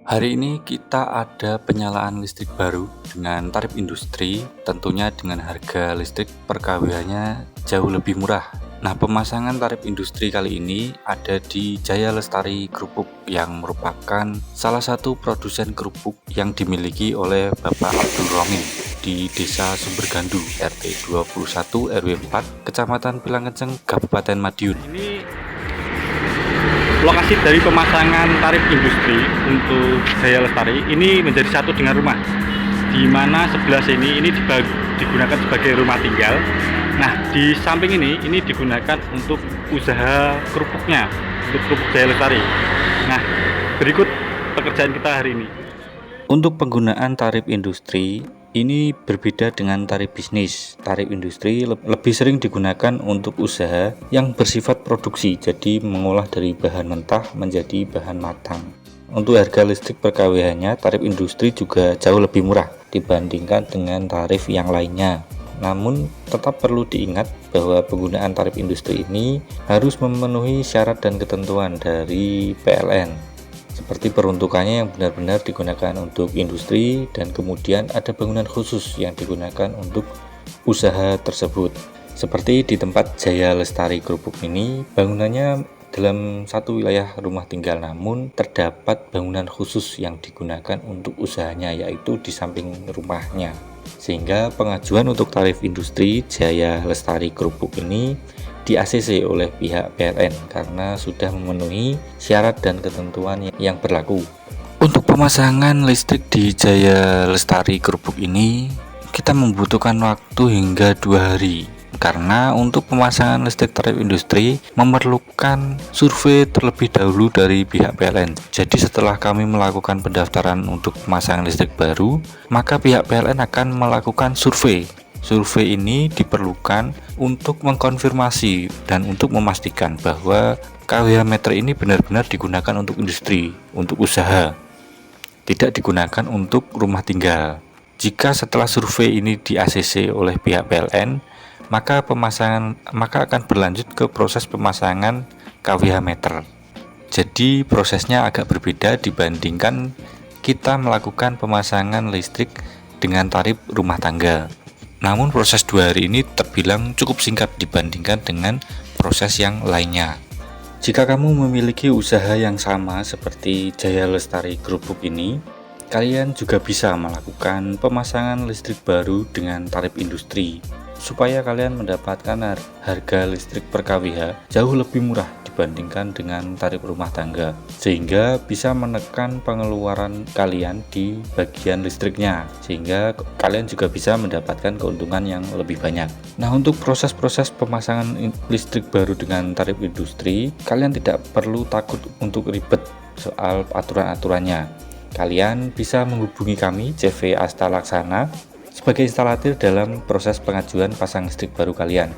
Hari ini kita ada penyalaan listrik baru dengan tarif industri, tentunya dengan harga listrik per kWh-nya jauh lebih murah. Nah, pemasangan tarif industri kali ini ada di Jaya Lestari Krupuk yang merupakan salah satu produsen kerupuk yang dimiliki oleh Bapak Abdul Romin di Desa Sumbergandu, RT 21 RW 4, Kecamatan Pilangenceng, Kabupaten Madiun. Ini lokasi dari pemasangan tarif industri untuk Jaya Lestari ini menjadi satu dengan rumah, di mana sebelah sini ini digunakan sebagai rumah tinggal. Nah, di samping ini digunakan untuk usaha kerupuknya, untuk kerupuk Jaya Lestari. Nah, berikut pekerjaan kita hari ini. Untuk penggunaan tarif industri ini berbeda dengan tarif bisnis. Tarif industri lebih sering digunakan untuk usaha yang bersifat produksi, jadi mengolah dari bahan mentah menjadi bahan matang. Untuk harga listrik per kWh-nya, tarif industri juga jauh lebih murah dibandingkan dengan tarif yang lainnya. Namun, tetap perlu diingat bahwa penggunaan tarif industri ini harus memenuhi syarat dan ketentuan dari PLN. Seperti peruntukannya yang benar-benar digunakan untuk industri, dan kemudian ada bangunan khusus yang digunakan untuk usaha tersebut. Seperti di tempat Jaya Lestari Krupuk ini, bangunannya dalam satu wilayah rumah tinggal, namun terdapat bangunan khusus yang digunakan untuk usahanya, yaitu di samping rumahnya. Sehingga pengajuan untuk tarif industri Jaya Lestari Krupuk ini di ACC oleh pihak PLN karena sudah memenuhi syarat dan ketentuan yang berlaku. Untuk pemasangan listrik di Jaya Lestari Krupuk ini kita membutuhkan waktu hingga 2 hari, karena untuk pemasangan listrik tarif industri memerlukan survei terlebih dahulu dari pihak PLN. Jadi setelah kami melakukan pendaftaran untuk pemasangan listrik baru, maka pihak PLN akan melakukan survei. Survei ini diperlukan untuk mengkonfirmasi dan untuk memastikan bahwa kWh meter ini benar-benar digunakan untuk industri, untuk usaha, tidak digunakan untuk rumah tinggal. Jika setelah survei ini di ACC oleh pihak PLN, maka akan berlanjut ke proses pemasangan kWh meter. Jadi prosesnya agak berbeda dibandingkan kita melakukan pemasangan listrik dengan tarif rumah tangga. Namun proses 2 hari ini terbilang cukup singkat dibandingkan dengan proses yang lainnya. Jika kamu memiliki usaha yang sama seperti Jaya Lestari Krupuk ini, kalian juga bisa melakukan pemasangan listrik baru dengan tarif industri, supaya kalian mendapatkan harga listrik per kWh jauh lebih murah dibandingkan dengan tarif rumah tangga, sehingga bisa menekan pengeluaran kalian di bagian listriknya, sehingga kalian juga bisa mendapatkan keuntungan yang lebih banyak. Nah, untuk proses-proses pemasangan listrik baru dengan tarif industri, kalian tidak perlu takut untuk ribet soal aturan-aturannya. Kalian bisa menghubungi kami, CV Asta Laksana, sebagai instalatir dalam proses pengajuan pasang listrik baru kalian.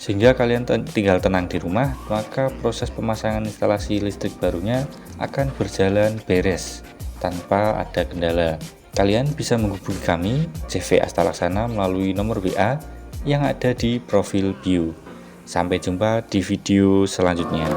Sehingga kalian tinggal tenang di rumah, maka proses pemasangan instalasi listrik barunya akan berjalan beres tanpa ada kendala. Kalian bisa menghubungi kami, CV Asta Laksana, melalui nomor WA yang ada di profil bio. Sampai jumpa di video selanjutnya.